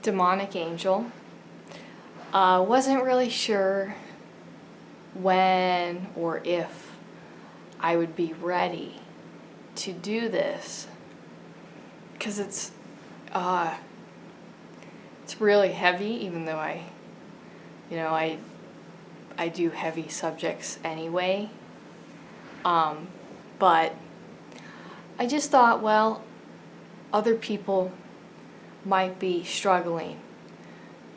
demonic angel. Wasn't really sure when or if I would be ready to do this, because it's really heavy, even though I do heavy subjects anyway. But I just thought, well, other people might be struggling,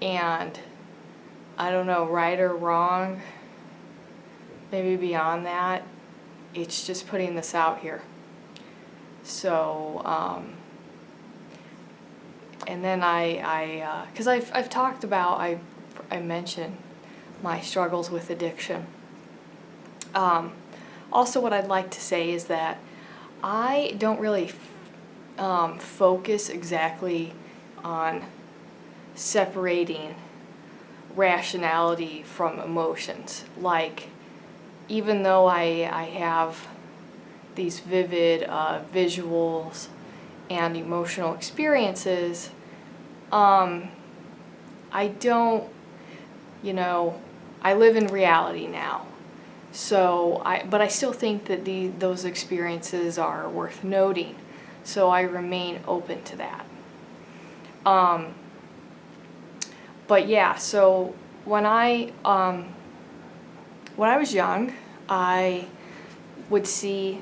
and I don't know, right or wrong, maybe beyond that, it's just putting this out here. So, and then because I've talked about, I mentioned my struggles with addiction. Also, what I'd like to say is that I don't really focus exactly on separating rationality from emotions. Like, even though I have these vivid visuals and emotional experiences, I don't, I live in reality now. So but I still think that those experiences are worth noting. So I remain open to that. But yeah, so when I was young, I would see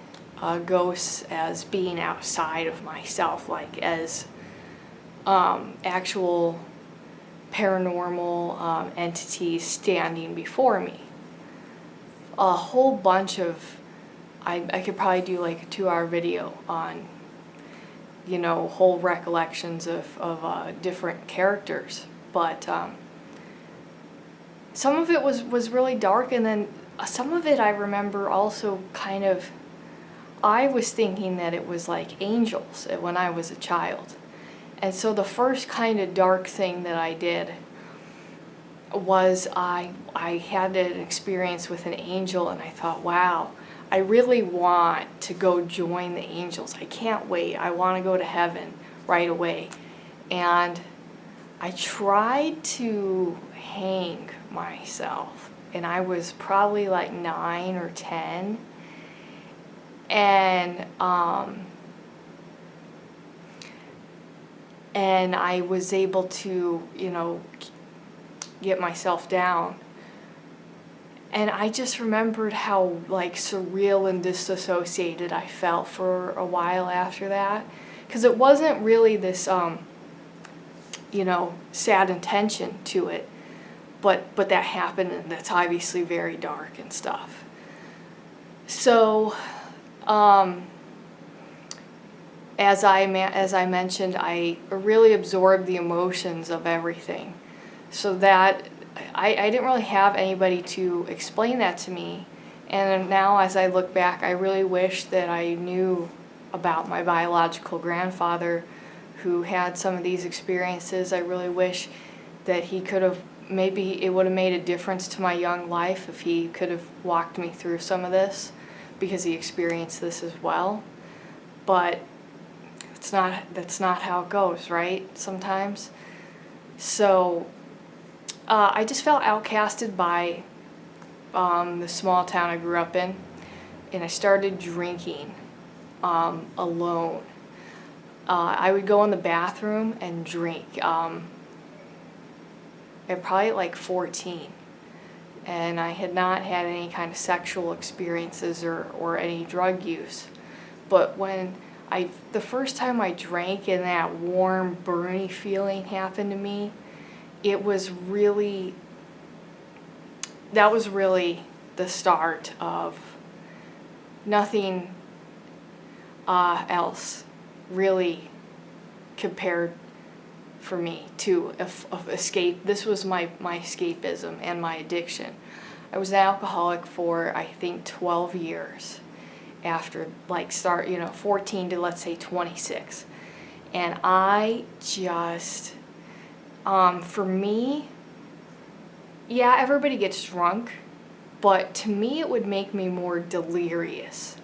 ghosts as being outside of myself, like as actual paranormal entities standing before me. A whole bunch of, I could probably do like a 2-hour video on, whole recollections of different characters. But some of it was really dark, and then some of it I remember also kind of, I was thinking that it was like angels when I was a child. And so the first kind of dark thing that I did was I had an experience with an angel, and I thought, wow, I really want to go join the angels. I can't wait. I want to go to heaven right away. And I tried to hang myself, and I was probably like 9 or 10. And I was able to, get myself down. And I just remembered how like surreal and disassociated I felt for a while after that. Because it wasn't really this, sad intention to it. But that happened, and that's obviously very dark and stuff. So, as I mentioned, I really absorbed the emotions of everything. So that I didn't really have anybody to explain that to me. And now as I look back, I really wish that I knew about my biological grandfather who had some of these experiences. I really wish that he could have, maybe it would have made a difference to my young life if he could have walked me through some of this, because he experienced this as well. But that's not how it goes, right? Sometimes. So I just felt outcasted by the small town I grew up in, and I started drinking alone. I would go in the bathroom and drink at probably like 14, and I had not had any kind of sexual experiences or any drug use. But when the first time I drank and that warm, burny feeling happened to me, that was really the start of nothing else really compared for me to escape. This was my escapism and my addiction. I was an alcoholic for, I think, 12 years after 14 to, let's say, 26. And I just, for me, yeah, everybody gets drunk, but to me it would make me more delirious.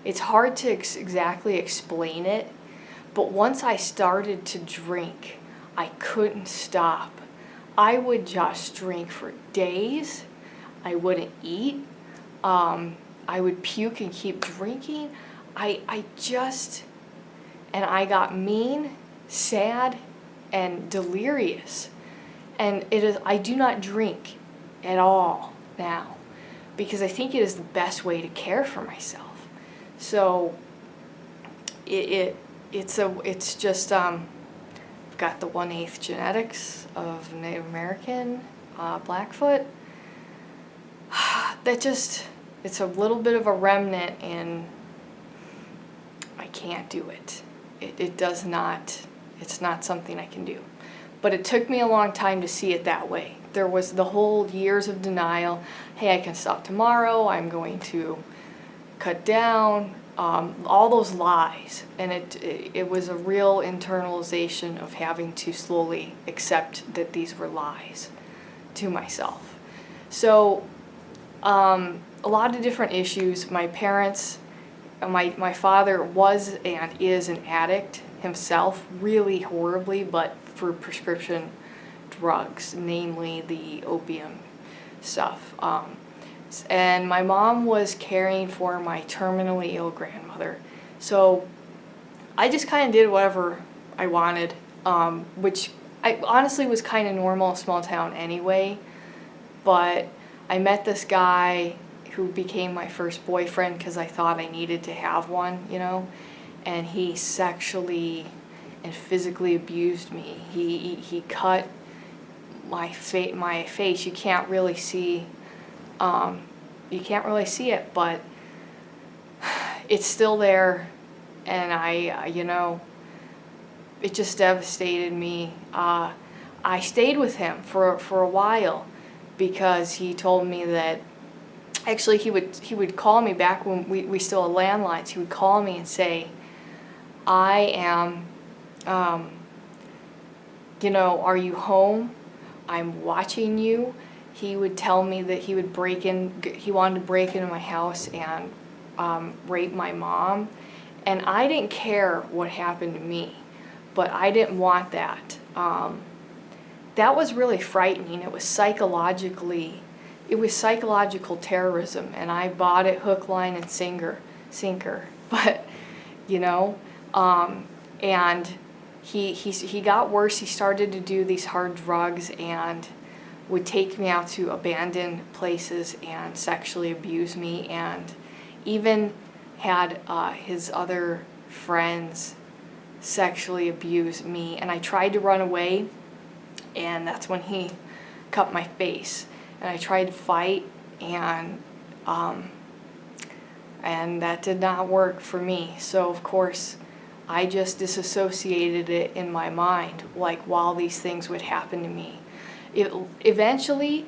It's hard to exactly explain it, but once I started to drink, I couldn't stop. I would just drink for days. I wouldn't eat. I would puke and keep drinking. I just, and I got mean, sad, and delirious. And I do not drink at all now because I think it is the best way to care for myself. So it's just, I've got the 1/8 genetics of Native American, Blackfoot. That just, it's a little bit of a remnant, and I can't do it. It does not, it's not something I can do. But it took me a long time to see it that way. There was the whole years of denial. Hey, I can stop tomorrow. I'm going to cut down. All those lies. And it was a real internalization of having to slowly accept that these were lies to myself. So a lot of different issues. My parents, my father was and is an addict himself, really horribly, but for prescription drugs, namely the opium stuff. And my mom was caring for my terminally ill grandmother. So I just kind of did whatever I wanted, which I honestly was kind of normal in a small town anyway. But I met this guy who became my first boyfriend because I thought I needed to have one, you know, and he sexually and physically abused me. He cut my face. You can't really see it, but it's still there, and it just devastated me. I stayed with him for a while because he told me that, actually he would call me back when we still had landlines. He would call me and say, I am, are you home? I'm watching you. He would tell me that he wanted to break into my house and rape my mom. And I didn't care what happened to me, but I didn't want that. That was really frightening. It was psychological terrorism, and I bought it hook, line, and sinker. But, and he got worse. He started to do these hard drugs and would take me out to abandoned places and sexually abuse me, and even had his other friends sexually abuse me. And I tried to run away, and that's when he cut my face. And I tried to fight, and that did not work for me. So of course I just disassociated it in my mind, like while these things would happen to me. Eventually,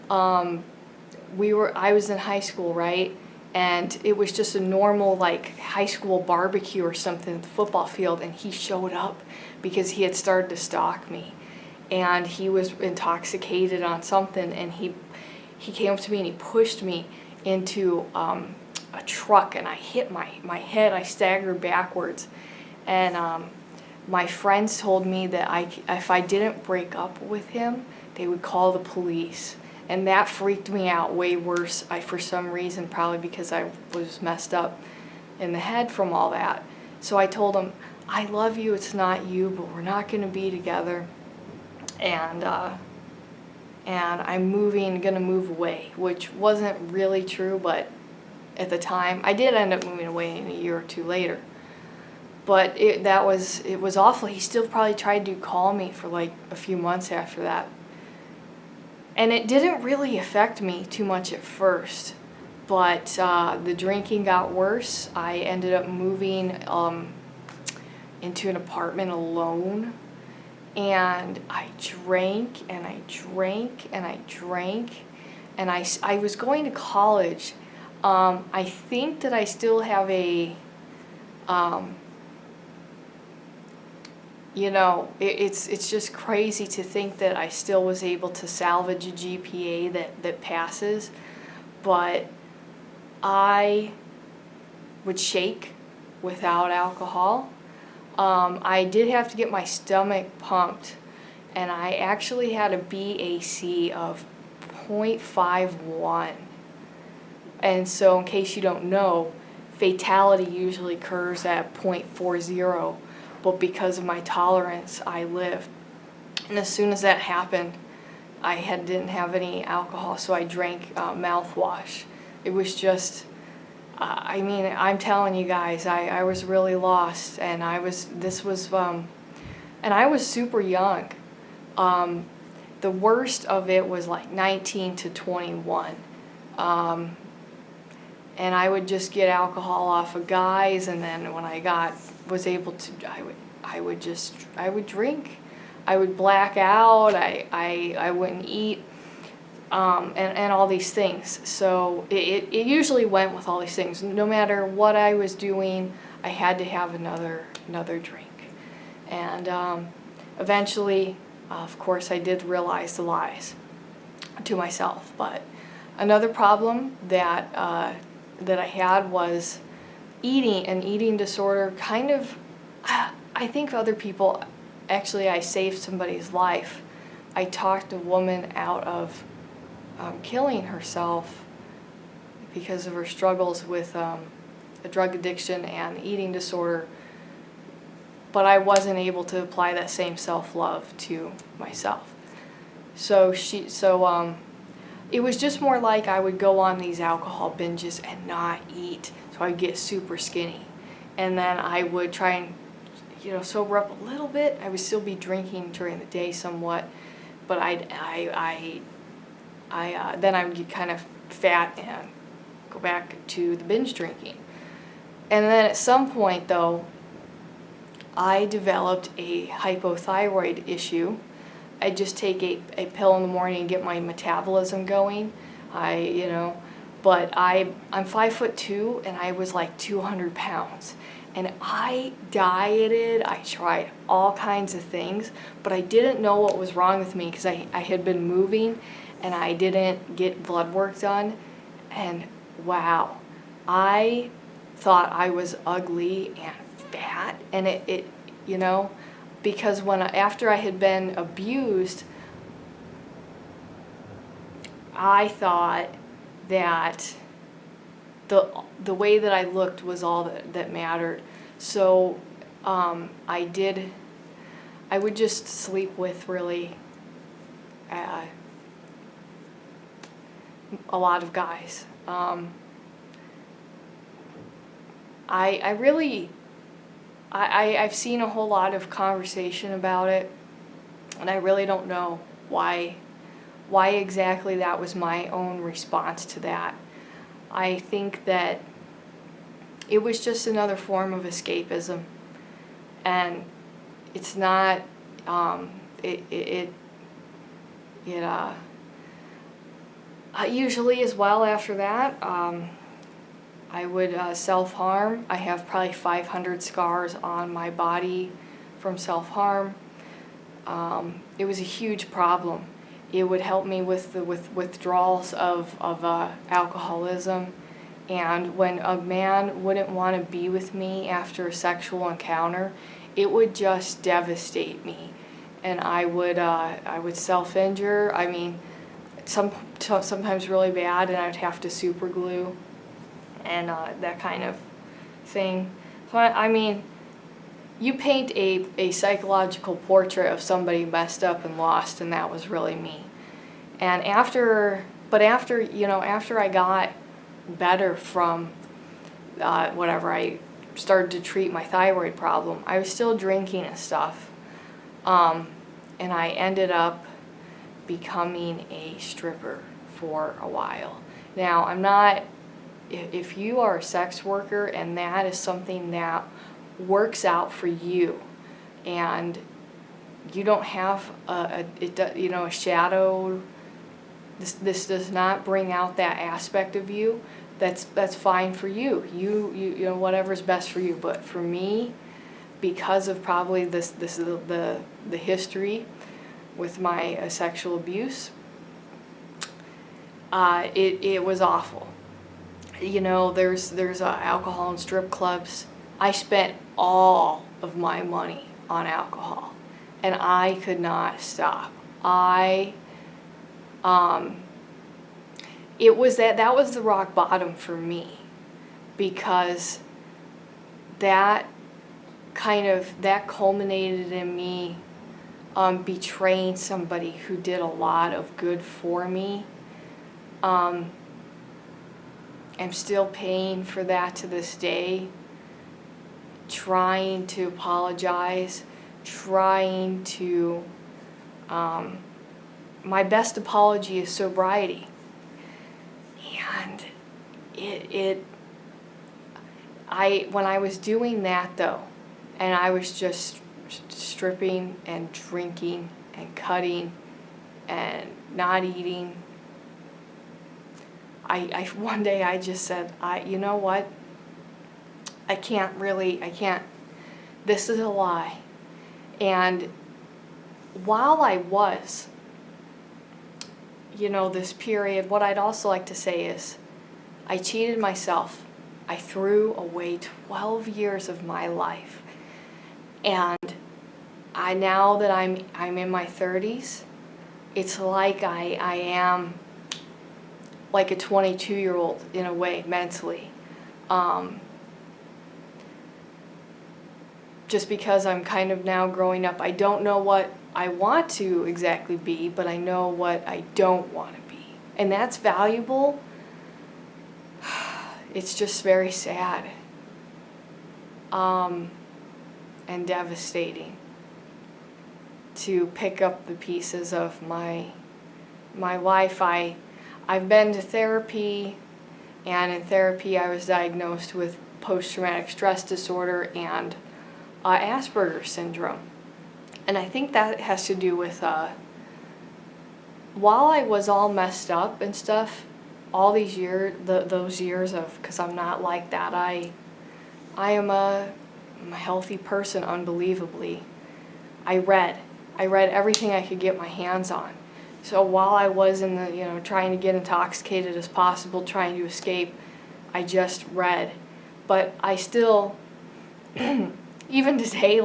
I was in high school, right? And it was just a normal like high school barbecue or something at the football field, and he showed up because he had started to stalk me. And he was intoxicated on something, and he came up to me and he pushed me into a truck, and I hit my head. I staggered backwards, and my friends told me that if I didn't break up with him, they would call the police. And that freaked me out way worse, for some reason, probably because I was messed up in the head from all that. So I told him, I love you, it's not you, but we're not going to be together. And I'm gonna move away, which wasn't really true, but at the time, I did end up moving away in a year or two later. But it was awful. He still probably tried to call me for like a few months after that. And it didn't really affect me too much at first, but the drinking got worse. I ended up moving into an apartment alone, and I drank and I drank and I drank, and I was going to college. I think that I still have a, it's just crazy to think that I still was able to salvage a GPA that passes, but I would shake without alcohol. I did have to get my stomach pumped and I actually had a BAC of 0.51. And so in case you don't know, fatality usually occurs at 0.40, but because of my tolerance, I lived. And as soon as that happened, didn't have any alcohol, so I drank mouthwash. It was just, I mean, I'm telling you guys, I was really lost, and I was super young. The worst of it was like 19 to 21. And I would just get alcohol off of guys, and then when I was able to, I would drink. I would black out, I wouldn't eat, and all these things. So it usually went with all these things. No matter what I was doing, I had to have another drink. And eventually, of course, I did realize the lies to myself. But another problem that I had was an eating disorder. Kind of, I think other people. Actually, I saved somebody's life. I talked a woman out of killing herself because of her struggles with a drug addiction and eating disorder, but I wasn't able to apply that same self-love to myself. So it was just more like I would go on these alcohol binges and not eat, so I'd get super skinny. And then I would try and sober up a little bit. I would still be drinking during the day somewhat, but then I would get kind of fat and go back to the binge drinking. And then at some point, though, I developed a hypothyroid issue. I just take a pill in the morning and get my metabolism going. But I'm 5'2", and I was like 200 pounds. And I dieted, I tried all kinds of things, but I didn't know what was wrong with me because I had been moving and I didn't get blood work done. And wow, I thought I was ugly and fat. And it because after I had been abused, I thought that the way that I looked was all that mattered. So I would just sleep with really a lot of guys. I've seen a whole lot of conversation about it, and I really don't know why exactly that was my own response to that. I think that it was just another form of escapism, and it's not. Usually as well after that, I would self-harm. I have probably 500 scars on my body from self-harm. It was a huge problem. It would help me with the withdrawals of alcoholism. And when a man wouldn't want to be with me after a sexual encounter, it would just devastate me. And I would self-injure. I mean, sometimes really bad, and I'd have to super glue and that kind of thing. So I mean, you paint a psychological portrait of somebody messed up and lost, and that was really me. And after I got better from whatever, I started to treat my thyroid problem, I was still drinking and stuff. And I ended up becoming a stripper for a while. Now, if you are a sex worker and that is something that works out for you, and you don't have a shadow, this does not bring out that aspect of you, that's fine for you. You know, whatever's best for you. But for me, because of probably the history with my sexual abuse, it was awful. You know, there's alcohol and strip clubs. I spent all of my money on alcohol, and I could not stop. I, it was that was the rock bottom for me, because that culminated in me betraying somebody who did a lot of good for me. I'm still paying for that to this day, trying to apologize, trying to, my best apology is sobriety. And when I was doing that though, and I was just stripping and drinking and cutting and not eating, one day I just said, you know what? I can't, this is a lie. And while I was, this period, what I'd also like to say is, I cheated myself. I threw away 12 years of my life. And now that I'm in my 30s, it's like I am like a 22-year-old in a way, mentally. Just because I'm kind of now growing up, I don't know what I want to exactly be, but I know what I don't want to be. And that's valuable. It's just very sad. And devastating to pick up the pieces of my life. I've been to therapy, and in therapy I was diagnosed with post-traumatic stress disorder and Asperger's syndrome. And I think that has to do with, while I was all messed up and stuff, all these years, those years of, because I'm not like that, I am a healthy person, unbelievably. I read everything I could get my hands on. So while I was in the, trying to get intoxicated as possible, trying to escape, I just read. But I still, even today,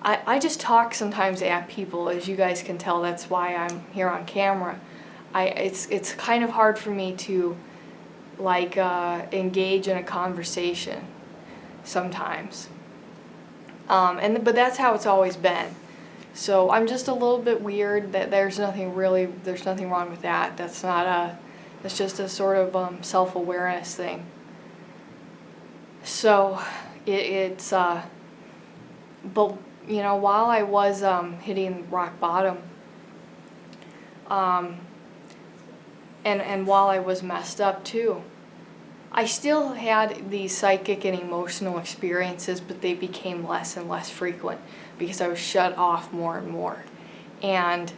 I just talk sometimes at people, as you guys can tell. That's why I'm here on camera. It's kind of hard for me to engage in a conversation sometimes. But that's how it's always been. So I'm just a little bit weird. That there's nothing wrong with that. That's just a sort of self-awareness thing. So it's but while I was hitting rock bottom, and while I was messed up too, I still had these psychic and emotional experiences, but they became less and less frequent because I was shut off more and more. And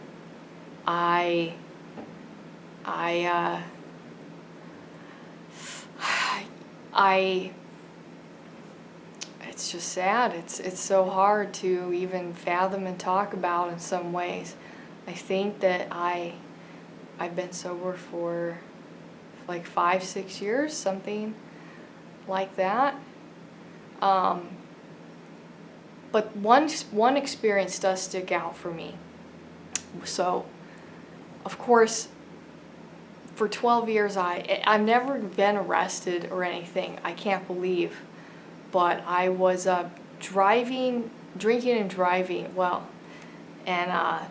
it's just sad. It's so hard to even fathom and talk about in some ways. I think that I've been sober for 5-6 years, something like that. But one experience does stick out for me. So, of course, for 12 years, I've never been arrested or anything. I can't believe. But I was drinking and driving, and I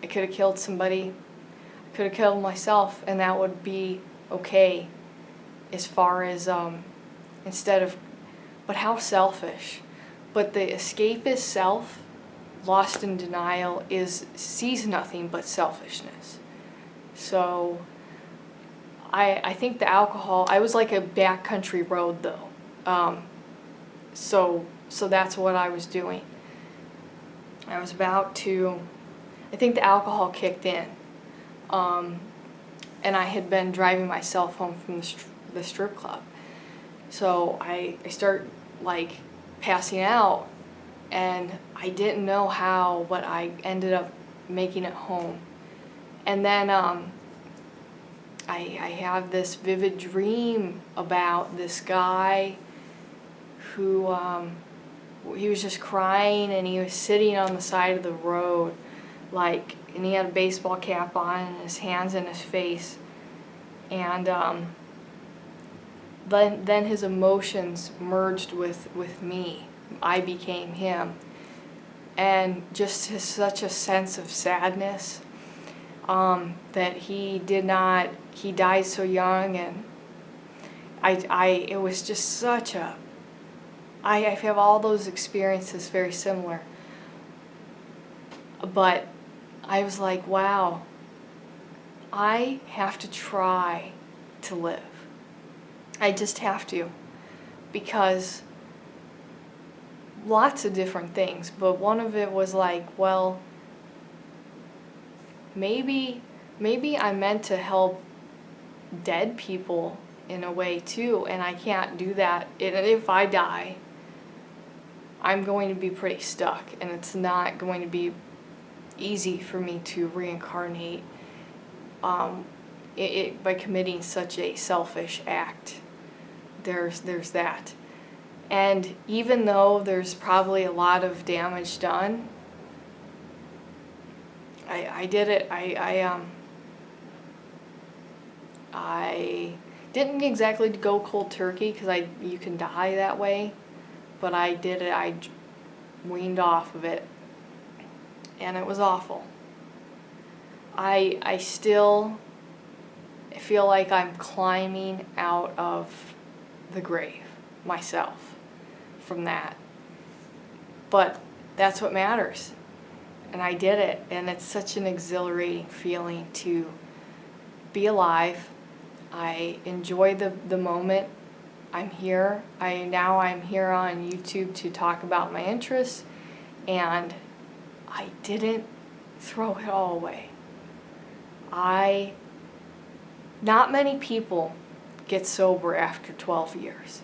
could have killed somebody. I could have killed myself, and that would be okay, as far as but how selfish. But the escapist self, lost in denial, sees nothing but selfishness. So I think the alcohol, I was like a backcountry road though. So that's what I was doing. I was about to, I think the alcohol kicked in. And I had been driving myself home from the strip club. So I start passing out, and I didn't know how, but I ended up making it home. And then I have this vivid dream about this guy who, he was just crying, and he was sitting on the side of the road, like, and he had a baseball cap on and his hands in his face. And then his emotions merged with me. I became him. And just such a sense of sadness, that he died so young, and it was just such a, I have all those experiences very similar. But I was like, wow, I have to try to live. I just have to, because lots of different things, but one of it was like, well, maybe I'm meant to help dead people in a way too, and I can't do that. If I die, I'm going to be pretty stuck, and it's not going to be easy for me to reincarnate by committing such a selfish act. There's that. And even though there's probably a lot of damage done, I did it. I didn't exactly go cold turkey, because you can die that way, but I did it. I weaned off of it, and it was awful. I still feel like I'm climbing out of the grave myself from that. But that's what matters. And I did it, and it's such an exhilarating feeling to be alive. I enjoy the moment. I'm here. I'm here on YouTube to talk about my interests, and I didn't throw it all away. Not many people get sober after 12 years.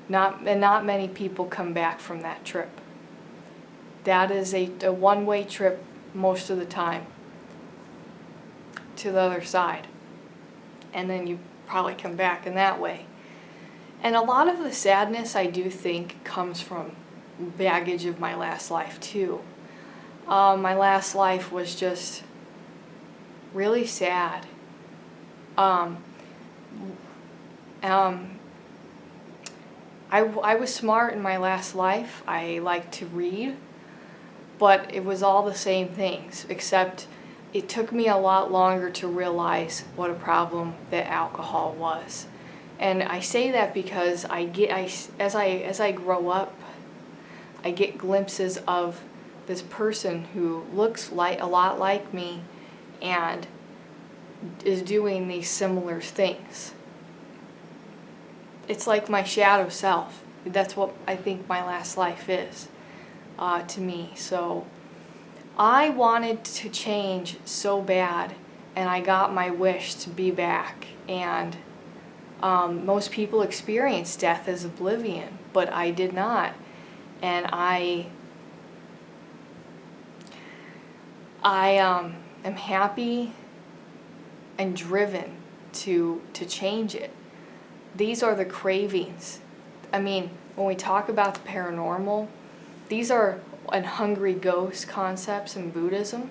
Not many people come back from that trip. That is a one-way trip most of the time to the other side. And then you probably come back in that way. And a lot of the sadness, I do think, comes from baggage of my last life too. My last life was just really sad. I was smart in my last life. I liked to read, but it was all the same things, except it took me a lot longer to realize what a problem that alcohol was. And I say that because as I grow up, I get glimpses of this person who looks a lot like me and is doing these similar things. It's like my shadow self. That's what I think my last life is to me. So I wanted to change so bad, and I got my wish to be back. And most people experience death as oblivion, but I did not. And I am happy and driven to change it. These are the cravings. I mean, when we talk about the paranormal, these are hungry ghost concepts in Buddhism.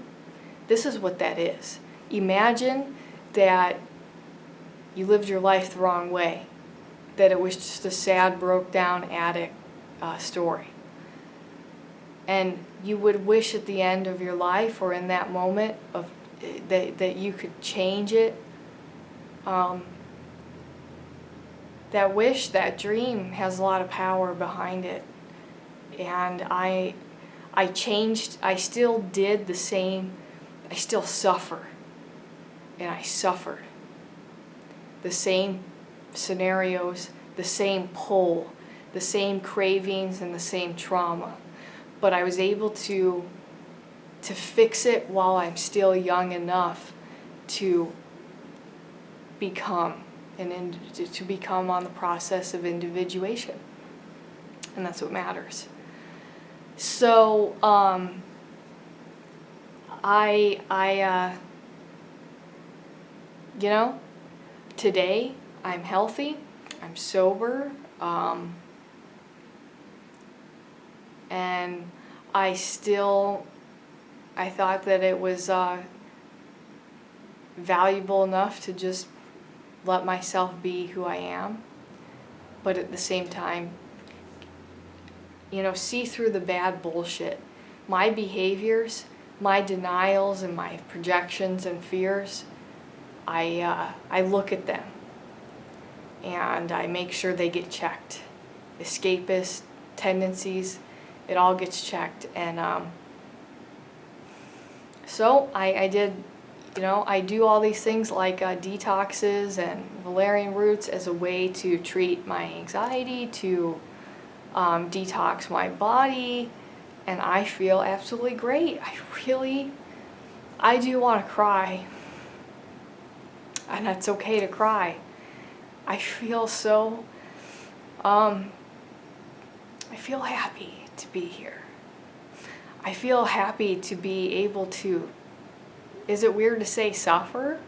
This is what that is. Imagine that you lived your life the wrong way, that it was just a sad, broke-down addict story. And you would wish at the end of your life, or in that moment, that you could change it. That wish, that dream has a lot of power behind it. And I changed, I still did the same, I still suffer. And I suffered. The same scenarios, the same pull, the same cravings, and the same trauma. But I was able to fix it while I'm still young enough to become on the process of individuation. And that's what matters. So today I'm healthy, I'm sober, and I thought that it was valuable enough to just let myself be who I am, but at the same time, see through the bad bullshit. My behaviors, my denials, and my projections and fears, I look at them and I make sure they get checked. Escapist tendencies, it all gets checked. And so I did, I do all these things like detoxes and valerian roots as a way to treat my anxiety, to detox my body, and I feel absolutely great. I do want to cry, and that's okay to cry. I feel so, I feel happy to be here. I feel happy to be able to, is it weird to say suffer?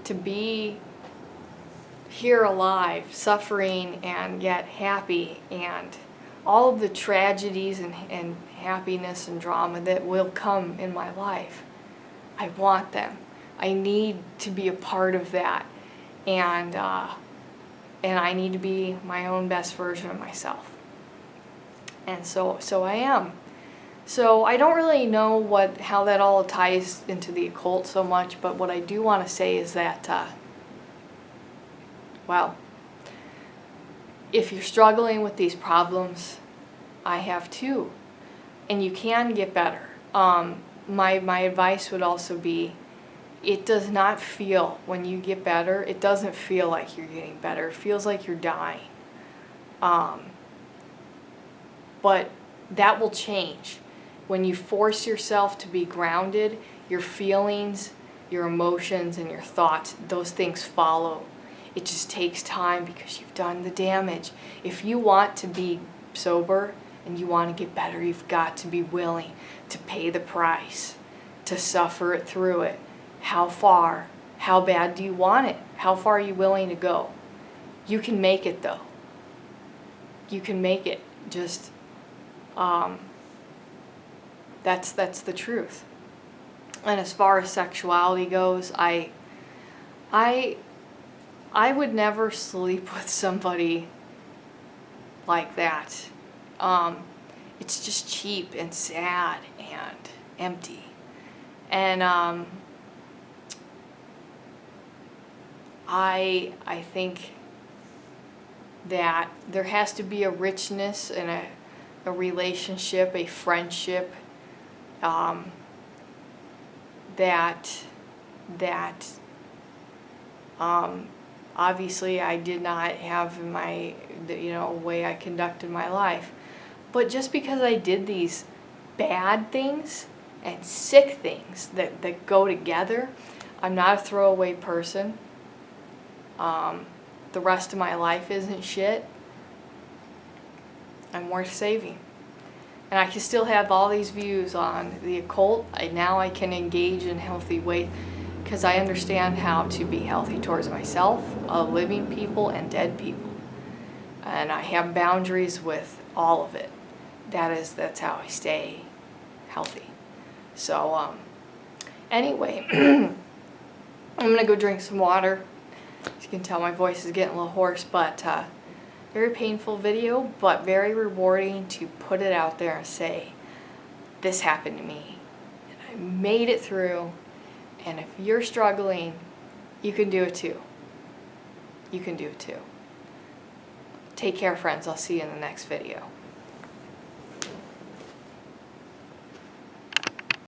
To be here alive, suffering and yet happy, and all of the tragedies and happiness and drama that will come in my life. I want them. I need to be a part of that, and I need to be my own best version of myself. And so I am. So I don't really know how that all ties into the occult so much, but what I do want to say is that, well, if you're struggling with these problems, I have too, and you can get better. My advice would also be, it does not feel, when you get better, it doesn't feel like you're getting better. It feels like you're dying. But that will change. When you force yourself to be grounded, your feelings, your emotions, and your thoughts, those things follow. It just takes time because you've done the damage. If you want to be sober and you want to get better, you've got to be willing to pay the price, to suffer it through it. How far? How bad do you want it? How far are you willing to go? You can make it though. You can make it. Just, that's the truth. And as far as sexuality goes, I would never sleep with somebody like that. It's just cheap and sad and empty. And I think that there has to be a richness in a relationship, a friendship, that obviously I did not have in my, way I conducted my life. But just because I did these bad things and sick things that go together, I'm not a throwaway person. The rest of my life isn't shit. I'm worth saving. And I can still have all these views on the occult. Now I can engage in healthy ways because I understand how to be healthy towards myself, living people, and dead people. And I have boundaries with all of it. That's how I stay healthy. So anyway, I'm gonna go drink some water. As you can tell, my voice is getting a little hoarse, but very painful video, but very rewarding to put it out there and say, this happened to me, and I made it through, and if you're struggling, you can do it too. You can do it too. Take care, friends. I'll see you in the next video.